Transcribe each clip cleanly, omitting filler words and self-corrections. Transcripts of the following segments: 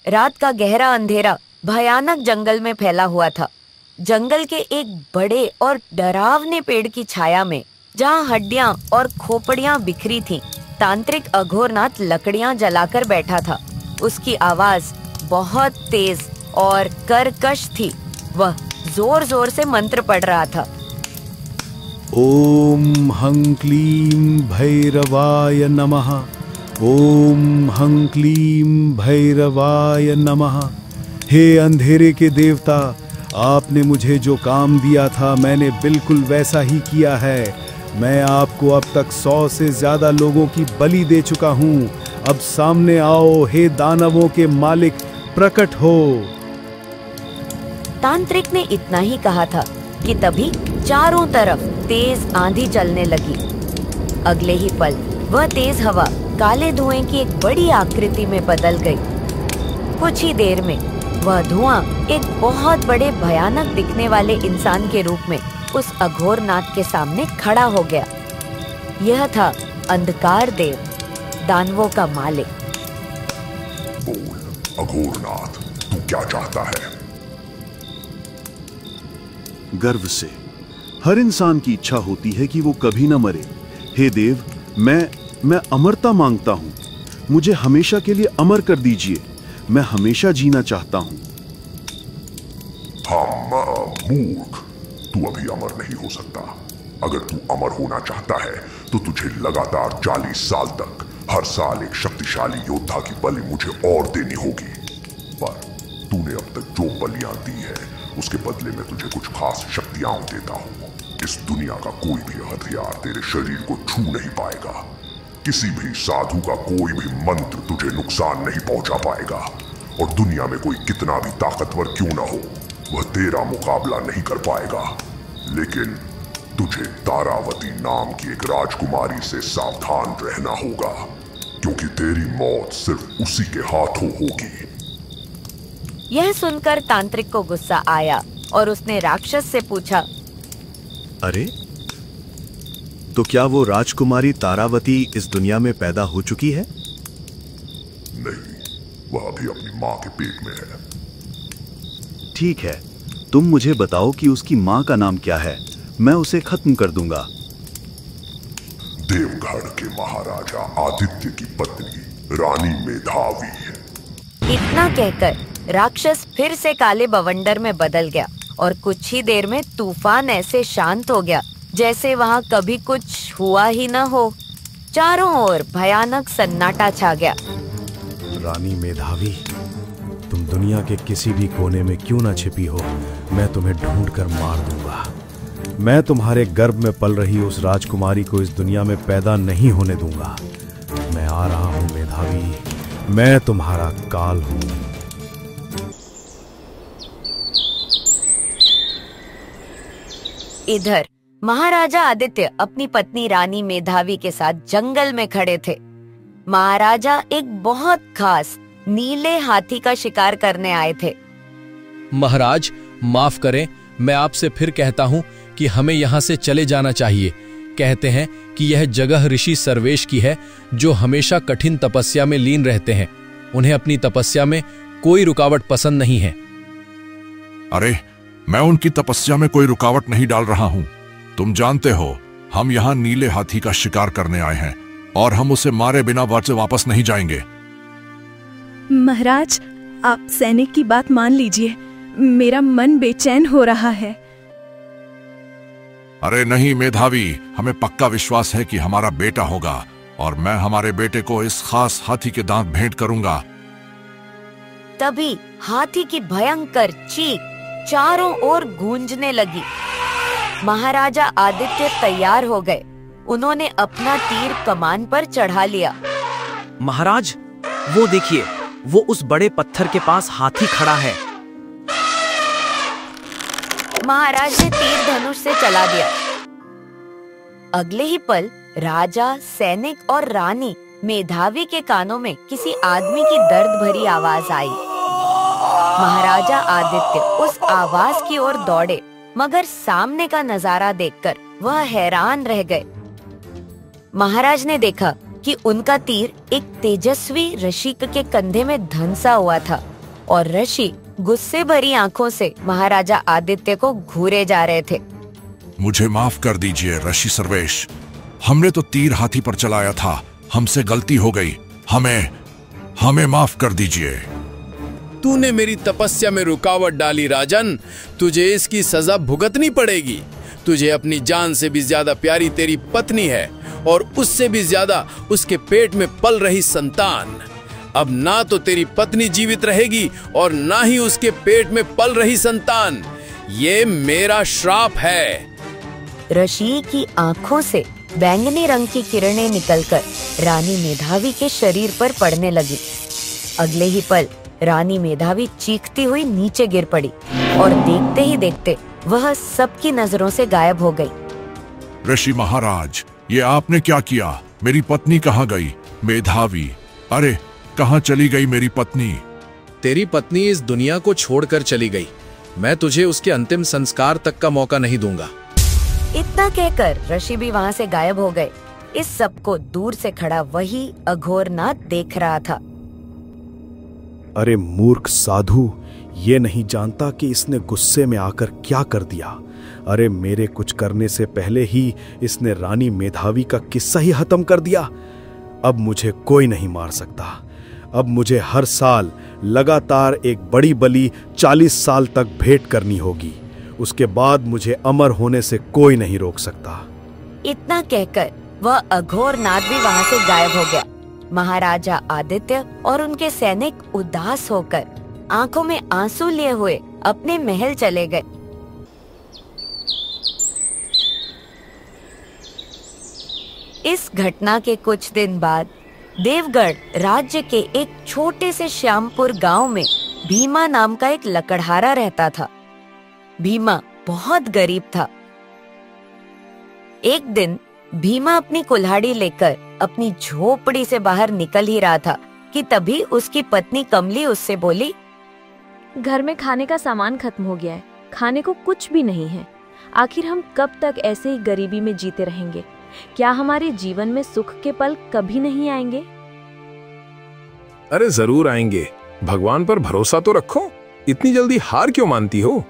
रात का गहरा अंधेरा भयानक जंगल में फैला हुआ था। जंगल के एक बड़े और डरावने पेड़ की छाया में, जहाँ हड्डियां और खोपड़ियां बिखरी थीं, तांत्रिक अघोरनाथ लकड़ियां जलाकर बैठा था। उसकी आवाज बहुत तेज और कर्कश थी। वह जोर जोर से मंत्र पढ़ रहा था। ओम हं क्लीं भैरवाय नमः। ओम हं क्लीं भैरवाय नमः। हे अंधेरे के देवता, आपने मुझे जो काम दिया था मैंने बिल्कुल वैसा ही किया है। मैं आपको अब तक 100 से ज्यादा लोगों की बलि दे चुका हूँ। अब सामने आओ, हे दानवों के मालिक, प्रकट हो। तांत्रिक ने इतना ही कहा था कि तभी चारों तरफ तेज आंधी चलने लगी। अगले ही पल वह तेज हवा काले धुएं की एक बड़ी आकृति में बदल गई। कुछ ही देर में वह धुआं एक बहुत बड़े भयानक दिखने वाले इंसान के रूप में उस अघोरनाथ के सामने खड़ा हो गया। यह था अंधकार देव, दानवों का मालिक। बोल अघोरनाथ, तू क्या चाहता है? गर्व से हर इंसान की इच्छा होती है कि वो कभी न मरे। हे देव, मैं अमरता मांगता हूँ। मुझे हमेशा के लिए अमर कर दीजिए। मैं हमेशा जीना चाहता हूँ। मूर्ख, तू अभी अमर नहीं हो सकता। अगर तू अमर होना चाहता है तो तुझे लगातार 40 साल तक हर साल एक शक्तिशाली योद्धा की बलि मुझे और देनी होगी। पर तूने अब तक जो बलियां दी है उसके बदले में तुझे कुछ खास शक्तियां देता हूँ। इस दुनिया का कोई भी हथियार तेरे शरीर को छू नहीं पाएगा। किसी भी साधु का कोई भी मंत्र तुझे नुकसान नहीं पहुंचा पाएगा। और दुनिया में कोई कितना भी ताकतवर क्यों ना हो, वह तेरा मुकाबला नहीं कर पाएगा। लेकिन तुझे तारावती नाम की एक राजकुमारी से सावधान रहना होगा, क्योंकि तेरी मौत सिर्फ उसी के हाथों होगी। यह सुनकर तांत्रिक को गुस्सा आया और उसने राक्षस से पूछा, अरे, तो क्या वो राजकुमारी तारावती इस दुनिया में पैदा हो चुकी है? नहीं, वह अभी अपनी माँ के पेट में है। ठीक है, तुम मुझे बताओ कि उसकी माँ का नाम क्या है। मैं उसे खत्म कर दूंगा। देवगढ़ के महाराजा आदित्य की पत्नी रानी मेधावी है। इतना कहकर राक्षस फिर से काले बवंडर में बदल गया और कुछ ही देर में तूफान ऐसे शांत हो गया जैसे वहाँ कभी कुछ हुआ ही न हो। चारों ओर भयानक सन्नाटा छा गया। रानी मेधावी, तुम दुनिया के किसी भी कोने में क्यों ना छिपी हो, मैं तुम्हें ढूंढ कर मार दूंगा। मैं तुम्हारे गर्भ में पल रही उस राजकुमारी को इस दुनिया में पैदा नहीं होने दूंगा। मैं आ रहा हूं मेधावी, मैं तुम्हारा काल हूं। इधर महाराजा आदित्य अपनी पत्नी रानी मेधावी के साथ जंगल में खड़े थे। महाराजा एक बहुत खास नीले हाथी का शिकार करने आए थे। महाराज, माफ करें, मैं आपसे फिर कहता हूँ कि हमें यहाँ से चले जाना चाहिए। कहते हैं कि यह जगह ऋषि सर्वेश की है, जो हमेशा कठिन तपस्या में लीन रहते हैं। उन्हें अपनी तपस्या में कोई रुकावट पसंद नहीं है। अरे, मैं उनकी तपस्या में कोई रुकावट नहीं डाल रहा हूँ। तुम जानते हो, हम यहाँ नीले हाथी का शिकार करने आए हैं और हम उसे मारे बिना वापस नहीं जाएंगे। महाराज, आप सैनिक की बात मान लीजिए। मेरा मन बेचैन हो रहा है। अरे नहीं मेधावी, हमें पक्का विश्वास है कि हमारा बेटा होगा और मैं हमारे बेटे को इस खास हाथी के दांत भेंट करूंगा। तभी हाथी की भयंकर चीख चारों ओर गूंजने लगी। महाराजा आदित्य तैयार हो गए। उन्होंने अपना तीर कमान पर चढ़ा लिया। महाराज, वो देखिए, वो उस बड़े पत्थर के पास हाथी खड़ा है। महाराज ने तीर धनुष से चला दिया। अगले ही पल राजा, सैनिक और रानी मेधावी के कानों में किसी आदमी की दर्द भरी आवाज आई। महाराजा आदित्य उस आवाज की ओर दौड़े, मगर सामने का नजारा देखकर वह हैरान रह गए। महाराज ने देखा कि उनका तीर एक तेजस्वी ऋषि के कंधे में धंसा हुआ था। और ऋषि गुस्से भरी आंखों से महाराजा आदित्य को घूरे जा रहे थे। मुझे माफ कर दीजिए ऋषि सर्वेश, हमने तो तीर हाथी पर चलाया था, हमसे गलती हो गई, हमें माफ कर दीजिए। तूने मेरी तपस्या में रुकावट डाली राजन, तुझे इसकी सजा भुगतनी पड़ेगी। तुझे अपनी जान से भी ज्यादा प्यारी तेरी पत्नी है और उससे भी ज्यादा उसके पेट में पल रही संतान। अब ना तो तेरी पत्नी जीवित रहेगी और ना ही उसके पेट में पल रही संतान। ये मेरा श्राप है। ऋषि की आंखों से बैंगनी रंग की किरणें निकलकर रानी मेधावी के शरीर पर पड़ने लगी। अगले ही पल रानी मेधावी चीखती हुई नीचे गिर पड़ी और देखते ही देखते वह सबकी नजरों से गायब हो गई। ऋषि महाराज, ये आपने क्या किया? मेरी पत्नी कहाँ गई? मेधावी, अरे कहाँ चली गई मेरी पत्नी? तेरी पत्नी इस दुनिया को छोड़कर चली गई। मैं तुझे उसके अंतिम संस्कार तक का मौका नहीं दूंगा। इतना कहकर ऋषि भी वहाँ से गायब हो गए। इस सब को दूर से खड़ा वही अघोरनाथ देख रहा था। अरे मूर्ख साधु, ये नहीं जानता कि इसने गुस्से में आकर क्या कर दिया। अरे मेरे कुछ करने से पहले ही इसने रानी मेधावी का किस्सा ही खत्म कर दिया। अब मुझे कोई नहीं मार सकता। अब मुझे हर साल लगातार एक बड़ी बलि 40 साल तक भेंट करनी होगी। उसके बाद मुझे अमर होने से कोई नहीं रोक सकता। इतना कहकर वह अघोरनाथ भी वहाँ से गायब हो गया। महाराजा आदित्य और उनके सैनिक उदास होकर आंखों में आंसू लिए हुए अपने महल चले गए। इस घटना के कुछ दिन बाद देवगढ़ राज्य के एक छोटे से श्यामपुर गांव में भीमा नाम का एक लकड़हारा रहता था। भीमा बहुत गरीब था। एक दिन भीमा अपनी कुल्हाड़ी लेकर अपनी झोपड़ी से बाहर निकल ही रहा था कि तभी उसकी पत्नी कमली उससे बोली, घर में खाने का सामान खत्म हो गया है, खाने को कुछ भी नहीं है। आखिर हम कब तक ऐसे ही गरीबी में जीते रहेंगे? क्या हमारे जीवन में सुख के पल कभी नहीं आएंगे? अरे जरूर आएंगे, भगवान पर भरोसा तो रखो। इतनी जल्दी हार क्यों मानती हो?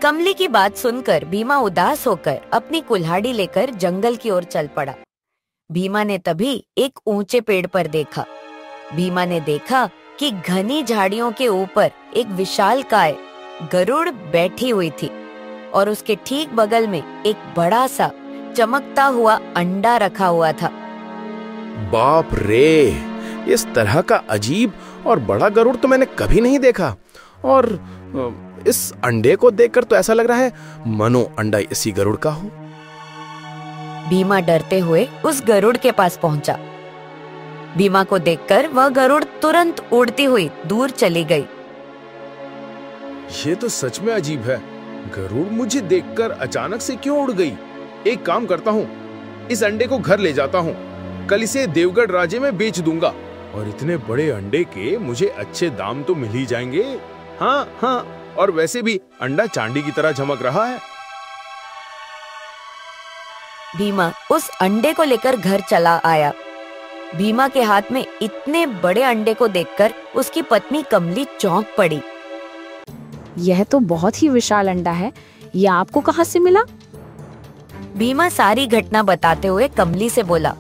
कमली की बात सुनकर भीमा उदास होकर अपनी कुल्हाड़ी लेकर जंगल की ओर चल पड़ा। भीमा ने तभी एक ऊंचे पेड़ पर देखा। भीमा ने देखा कि घनी झाड़ियों के ऊपर एक विशालकाय गरुड़ बैठी हुई थी और उसके ठीक बगल में एक बड़ा सा चमकता हुआ अंडा रखा हुआ था। बाप रे, इस तरह का अजीब और बड़ा गरुड़ तो मैंने कभी नहीं देखा। और इस अंडे को देखकर तो ऐसा लग रहा है मानो अंडा इसी गरुड़ का हो। भीमा डरते हुए उस गरुड़ के पास पहुंचा। भीमा को देखकर वह गरुड़ तुरंत उड़ती हुई दूर चली गई। ये तो सच में अजीब है। गरुड़ मुझे देखकर अचानक से क्यों उड़ गई? एक काम करता हूँ, इस अंडे को घर ले जाता हूँ। कल इसे देवगढ़ राज्य में बेच दूंगा और इतने बड़े अंडे के मुझे अच्छे दाम तो मिल ही जाएंगे। हाँ, और वैसे भी अंडा चांदी की तरह चमक रहा है। भीमा उस अंडे को लेकर घर चला आया। भीमा के हाथ में इतने बड़े अंडे को देखकर उसकी पत्नी कमली चौंक पड़ी। यह तो बहुत ही विशाल अंडा है, यह आपको कहाँ से मिला? भीमा सारी घटना बताते हुए कमली से बोला,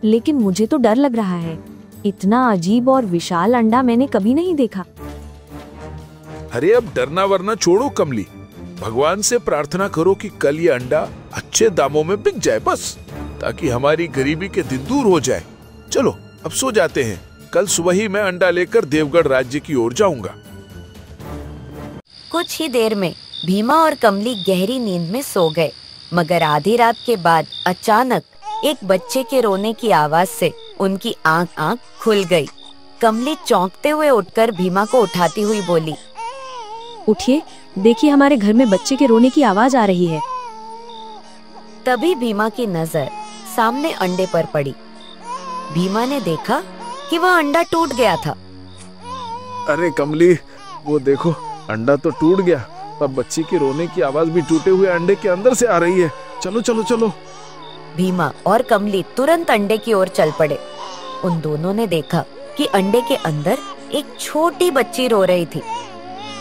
लेकिन मुझे तो डर लग रहा है। इतना अजीब और विशाल अंडा मैंने कभी नहीं देखा। अरे अब डरना वरना छोड़ो कमली, भगवान से प्रार्थना करो कि कल ये अंडा अच्छे दामों में बिक जाए बस, ताकि हमारी गरीबी के दिन दूर हो जाए। चलो अब सो जाते हैं, कल सुबह ही मैं अंडा लेकर देवगढ़ राज्य की ओर जाऊंगा। कुछ ही देर में भीमा और कमली गहरी नींद में सो गए, मगर आधी रात के बाद अचानक एक बच्चे के रोने की आवाज से उनकी आंख खुल गई। कमली चौंकते हुए उठकर भीमा को उठाती हुई बोली, उठिए, देखिए हमारे घर में बच्चे के रोने की आवाज आ रही है। तभी भीमा की नजर सामने अंडे पर पड़ी। भीमा ने देखा कि वह अंडा टूट गया था। अरे कमली, वो देखो अंडा तो टूट गया और बच्ची के रोने की आवाज भी टूटे हुए अंडे के अंदर से आ रही है। चलो चलो चलो। भीमा और कमली तुरंत अंडे की ओर चल पड़े। उन दोनों ने देखा कि अंडे के अंदर एक छोटी बच्ची रो रही थी।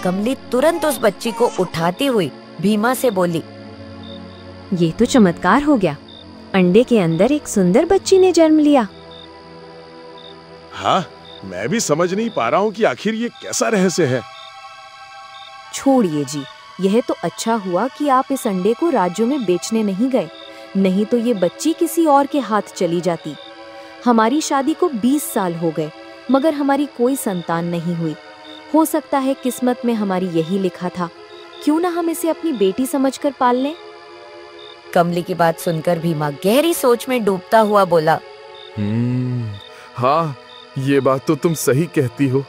कमली तुरंत उस बच्ची को उठाती हुई भीमा से बोली, ये तो चमत्कार हो गया। अंडे के अंदर एक सुंदर बच्ची ने जन्म लिया। हाँ, मैं भी समझ नहीं पा रहा हूँ कि आखिर ये कैसा रहस्य है। छोड़िए जी, यह तो अच्छा हुआ कि आप इस अंडे को राज्यों में बेचने नहीं गए, नहीं तो ये बच्ची किसी और के हाथ चली जाती। हमारी शादी को 20 साल हो गए, मगर हमारी कोई संतान नहीं हुई। हो सकता है किस्मत में हमारी यही लिखा था। क्यों ना हम इसे अपनी बेटी समझकर पाल लें। कमली की बात सुनकर भीमा गहरी सोच में डूबता हुआ बोला, हाँ, ये बात तो तुम सही कहती हो।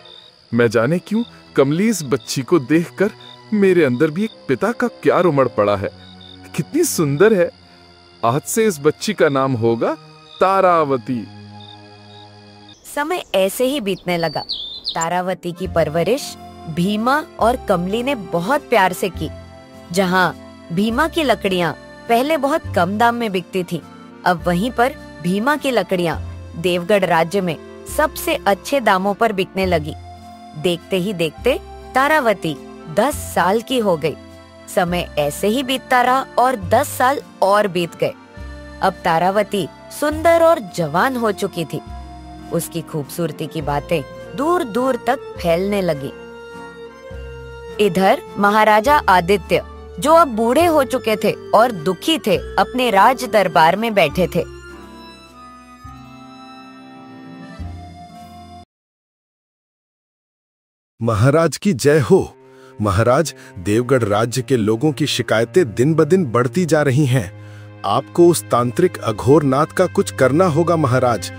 मैं जाने क्यों कमली इस बच्ची को देखकर मेरे अंदर भी एक पिता का प्यार उमड़ पड़ा है। कितनी सुंदर है। आज से इस बच्ची का नाम होगा तारावती। समय ऐसे ही बीतने लगा। तारावती की परवरिश भीमा और कमली ने बहुत प्यार से की। जहाँ भीमा की लकड़ियाँ पहले बहुत कम दाम में बिकती थी, अब वहीं पर भीमा की लकड़ियाँ देवगढ़ राज्य में सबसे अच्छे दामों पर बिकने लगी। देखते ही देखते तारावती 10 साल की हो गई। समय ऐसे ही बीतता रहा और 10 साल और बीत गए। अब तारावती सुंदर और जवान हो चुकी थी। उसकी खूबसूरती की बातें दूर दूर तक फैलने लगी। इधर महाराजा आदित्य, जो अब बूढ़े हो चुके थे और दुखी थे, अपने राज दरबार में बैठे थे। महाराज की जय हो। महाराज, देवगढ़ राज्य के लोगों की शिकायतें दिन ब दिन बढ़ती जा रही हैं। आपको उस तांत्रिक अघोरनाथ का कुछ करना होगा महाराज।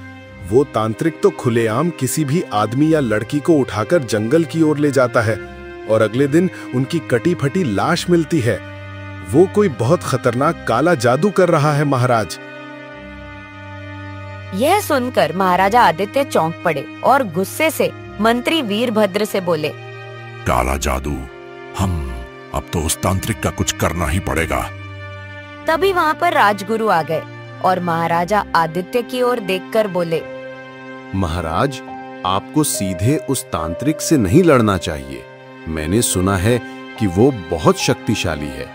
वो तांत्रिक तो खुलेआम किसी भी आदमी या लड़की को उठाकर जंगल की ओर ले जाता है और अगले दिन उनकी कटी फटी लाश मिलती है। वो कोई बहुत खतरनाक काला जादू कर रहा है महाराज। यह सुनकर महाराजा आदित्य चौंक पड़े और गुस्से से मंत्री वीरभद्र से बोले, काला जादू? अब तो उस तांत्रिक का कुछ करना ही पड़ेगा। तभी वहाँ पर राजगुरु आ गए और महाराजा आदित्य की ओर देखकर बोले, महाराज, आपको सीधे उस तांत्रिक से नहीं लड़ना चाहिए। मैंने सुना है कि वो बहुत शक्तिशाली है।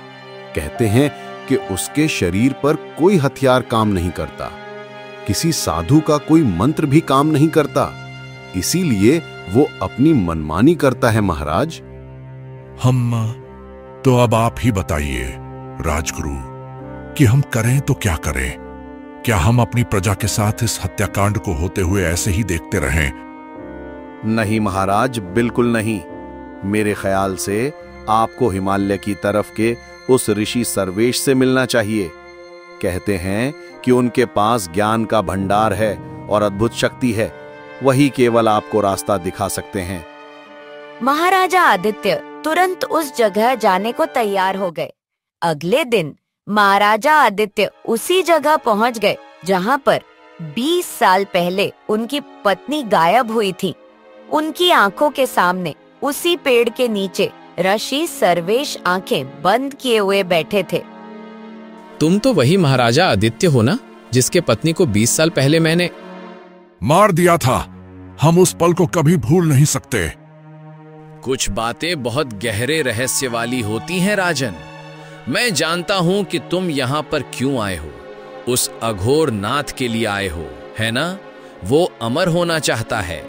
कहते हैं कि उसके शरीर पर कोई हथियार काम नहीं करता, किसी साधु का कोई मंत्र भी काम नहीं करता, इसीलिए वो अपनी मनमानी करता है महाराज। तो अब आप ही बताइए राजगुरु कि हम करें तो क्या करें? क्या हम अपनी प्रजा के साथ इस हत्याकांड को होते हुए ऐसे ही देखते रहें? नहीं महाराज, बिल्कुल नहीं। मेरे ख्याल से आपको हिमालय की तरफ के उस ऋषि सर्वेश से मिलना चाहिए। कहते हैं कि उनके पास ज्ञान का भंडार है और अद्भुत शक्ति है। वही केवल आपको रास्ता दिखा सकते हैं। महाराजा आदित्य तुरंत उस जगह जाने को तैयार हो गए। अगले दिन महाराजा आदित्य उसी जगह पहुंच गए जहां पर 20 साल पहले उनकी पत्नी गायब हुई थी। उनकी आंखों के सामने उसी पेड़ के नीचे ऋषि सर्वेश आंखें बंद किए हुए बैठे थे। तुम तो वही महाराजा आदित्य हो ना, जिसके पत्नी को 20 साल पहले मैंने मार दिया था। हम उस पल को कभी भूल नहीं सकते। कुछ बातें बहुत गहरे रहस्य वाली होती हैं राजन। मैं जानता हूं कि तुम यहाँ पर क्यों आए हो। उस अघोर नाथ के लिए आए हो, है ना? वो अमर होना चाहता है।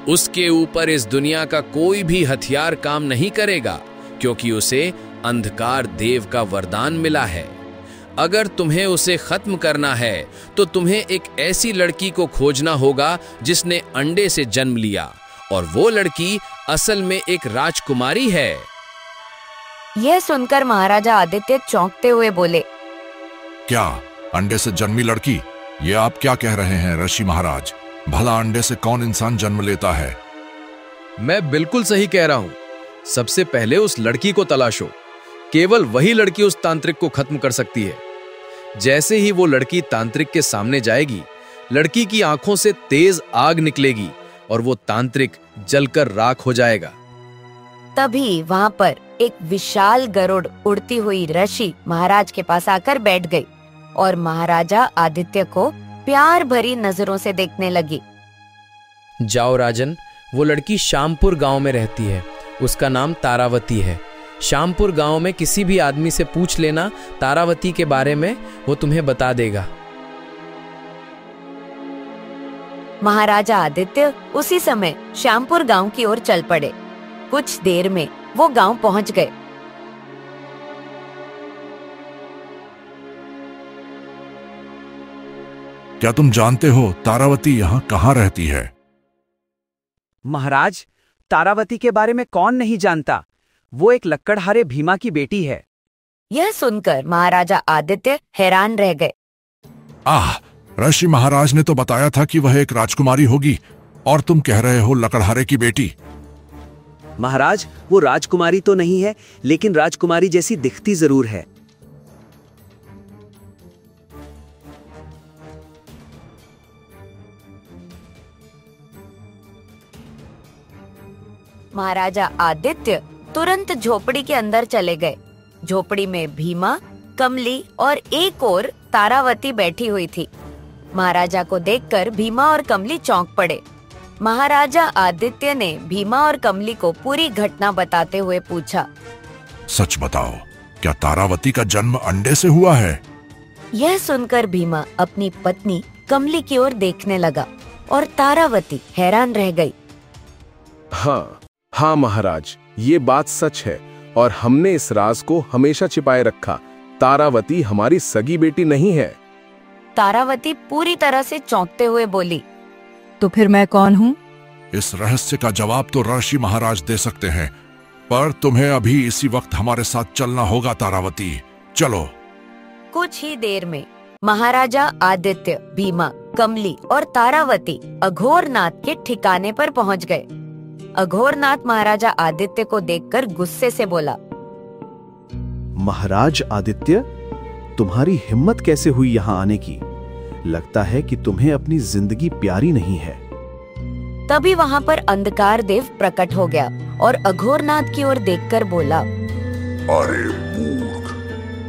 उसके ऊपर इस दुनिया का कोई भी हथियार काम नहीं करेगा, क्योंकि उसे अंधकार देव का वरदान मिला है। अगर तुम्हें उसे खत्म करना है तो तुम्हें एक ऐसी लड़की को खोजना होगा जिसने अंडे से जन्म लिया, और वो लड़की असल में एक राजकुमारी है। यह सुनकर महाराजा आदित्य चौंकते हुए बोले, क्या अंडे से जन्मी लड़की? ये आप क्या कह रहे हैं ऋषि महाराज? भला अंडे से कौन इंसान जन्म लेता है? मैं बिल्कुल सही कह रहा हूं। सबसे पहले उस लड़की को तलाशो। केवल वही लड़की उस तांत्रिक को खत्म कर सकती है। जैसे ही वो लड़की तांत्रिक के सामने जाएगी, लड़की की आंखों से तेज आग निकलेगी और वो तांत्रिक जलकर राख हो जाएगा। तभी वहाँ पर एक विशाल गरुड़ उड़ती हुई ऋषि महाराज के पास आकर बैठ गई और महाराजा आदित्य को प्यार भरी नजरों से देखने लगी। जाओ राजन, वो लड़की श्यामपुर गांव में रहती है। उसका नाम तारावती है। श्यामपुर गांव में किसी भी आदमी से पूछ लेना तारावती के बारे में, वो तुम्हें बता देगा। महाराजा आदित्य उसी समय श्यामपुर गांव की ओर चल पड़े। कुछ देर में वो गांव पहुंच गए। क्या तुम जानते हो तारावती यहाँ कहाँ रहती है? महाराज, तारावती के बारे में कौन नहीं जानता। वो एक लक्कड़हारे भीमा की बेटी है। यह सुनकर महाराजा आदित्य हैरान रह गए। आह, ऋषि महाराज ने तो बताया था कि वह एक राजकुमारी होगी, और तुम कह रहे हो लकड़हारे की बेटी। महाराज, वो राजकुमारी तो नहीं है, लेकिन राजकुमारी जैसी दिखती जरूर है। महाराजा आदित्य तुरंत झोपड़ी के अंदर चले गए। झोपड़ी में भीमा, कमली और एक और तारावती बैठी हुई थी। महाराजा को देखकर भीमा और कमली चौंक पड़े। महाराजा आदित्य ने भीमा और कमली को पूरी घटना बताते हुए पूछा, सच बताओ, क्या तारावती का जन्म अंडे से हुआ है? यह सुनकर भीमा अपनी पत्नी कमली की ओर देखने लगा और तारावती हैरान रह गई। हाँ महाराज, ये बात सच है और हमने इस राज को हमेशा छिपाए रखा। तारावती हमारी सगी बेटी नहीं है। तारावती पूरी तरह से चौंकते हुए बोली, तो फिर मैं कौन हूँ? इस रहस्य का जवाब तो ऋषि महाराज दे सकते हैं, पर तुम्हें अभी इसी वक्त हमारे साथ चलना होगा तारावती। चलो। कुछ ही देर में महाराजा आदित्य, भीमा, कमली और तारावती अघोरनाथ के ठिकाने पर पहुंच गए। अघोरनाथ महाराजा आदित्य को देखकर गुस्से से बोला, महाराज आदित्य, तुम्हारी हिम्मत कैसे हुई यहाँ आने की? लगता है कि तुम्हें अपनी जिंदगी प्यारी नहीं है। तभी वहाँ पर अंधकार देव प्रकट हो गया और अघोरनाथ की ओर देखकर बोला, अरे मूर्ख,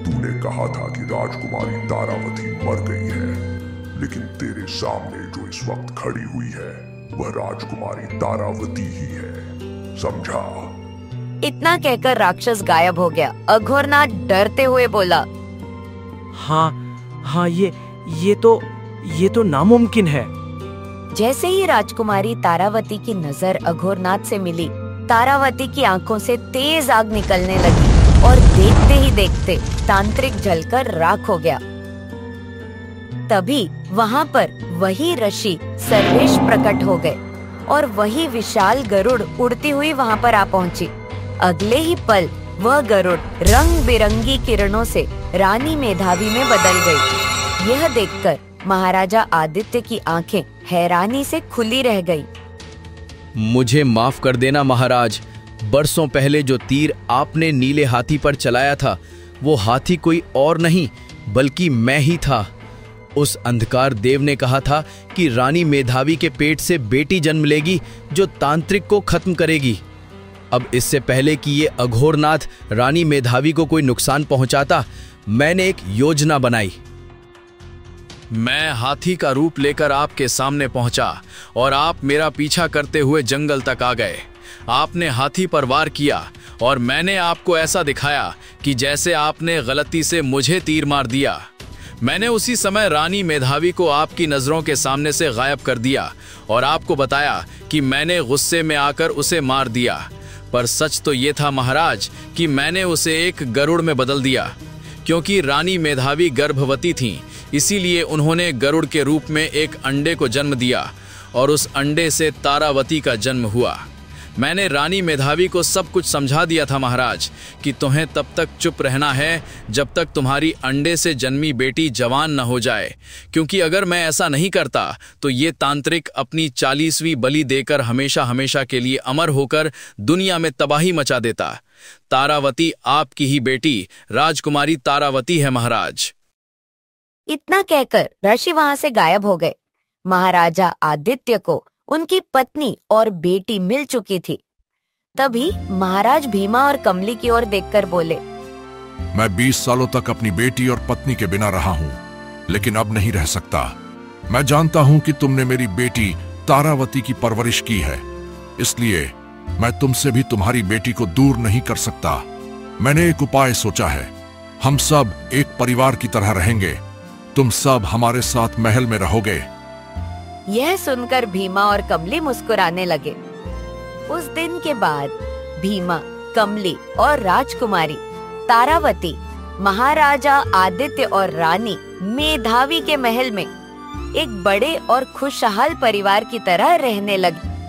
तूने कहा था कि राजकुमारी तारावती मर गई है, लेकिन तेरे सामने जो इस वक्त खड़ी हुई है वह राजकुमारी तारावती ही है, समझा? इतना कहकर राक्षस गायब हो गया। अघोरनाथ डरते हुए बोला, हाँ, ये तो नामुमकिन है। जैसे ही राजकुमारी तारावती की नजर अघोरनाथ से मिली, तारावती की आंखों से तेज आग निकलने लगी और देखते ही देखते तांत्रिक जलकर राख हो गया। तभी वहाँ पर वही ऋषि सर्वेश प्रकट हो गए और वही विशाल गरुड़ उड़ती हुई वहाँ पर आ पहुंची। अगले ही पल वह गरुड़ रंग बिरंगी किरणों से रानी मेधावी में बदल गई। यह देखकर महाराजा आदित्य की आंखें हैरानी से खुली रह गई। मुझे माफ कर देना महाराज, बरसों पहले जो तीर आपने नीले हाथी पर चलाया था, वो हाथी कोई और नहीं बल्कि मैं ही था। उस अंधकार देव ने कहा था कि रानी मेधावी के पेट से बेटी जन्म लेगी जो तांत्रिक को खत्म करेगी। अब इससे पहले कि ये अघोरनाथ रानी मेधावी को कोई नुकसान पहुंचाता, मैंने एक योजना बनाई। मैं हाथी का रूप लेकर आपके सामने पहुंचा और आप मेरा पीछा करते हुए जंगल तक आ गए। आपने हाथी पर वार किया और मैंने आपको ऐसा दिखाया कि जैसे आपने गलती से मुझे तीर मार दिया। मैंने उसी समय रानी मेधावी को आपकी नजरों के सामने से गायब कर दिया और आपको बताया कि मैंने गुस्से में आकर उसे मार दिया। पर सच तो ये था महाराज कि मैंने उसे एक गरुड़ में बदल दिया। क्योंकि रानी मेधावी गर्भवती थीं, इसीलिए उन्होंने गरुड़ के रूप में एक अंडे को जन्म दिया और उस अंडे से तारावती का जन्म हुआ। मैंने रानी मेधावी को सब कुछ समझा दिया था महाराज कि तुम्हें तब तक चुप रहना है जब तक तुम्हारी अंडे से जन्मी बेटी जवान न हो जाए, क्योंकि अगर मैं ऐसा नहीं करता तो ये तांत्रिक अपनी 40वीं बलि देकर हमेशा हमेशा के लिए अमर होकर दुनिया में तबाही मचा देता। तारावती आपकी ही बेटी राजकुमारी तारावती है महाराज। इतना कहकर ऋषि वहां से गायब हो गए। महाराजा आदित्य को उनकी पत्नी और बेटी मिल चुकी थी। तभी महाराज भीमा और कमली की ओर देखकर बोले, मैं 20 सालों तक अपनी बेटी और पत्नी के बिना रहा हूँ, लेकिन अब नहीं रह सकता। मैं जानता हूँ कि तुमने मेरी बेटी तारावती की परवरिश की है इसलिए मैं तुमसे भी तुम्हारी बेटी को दूर नहीं कर सकता। मैंने एक उपाय सोचा है। हम सब एक परिवार की तरह रहेंगे। तुम सब हमारे साथ महल में रहोगे। यह सुनकर भीमा और कमली मुस्कुराने लगे। उस दिन के बाद भीमा, कमली और राजकुमारी तारावती महाराजा आदित्य और रानी मेधावी के महल में एक बड़े और खुशहाल परिवार की तरह रहने लगे।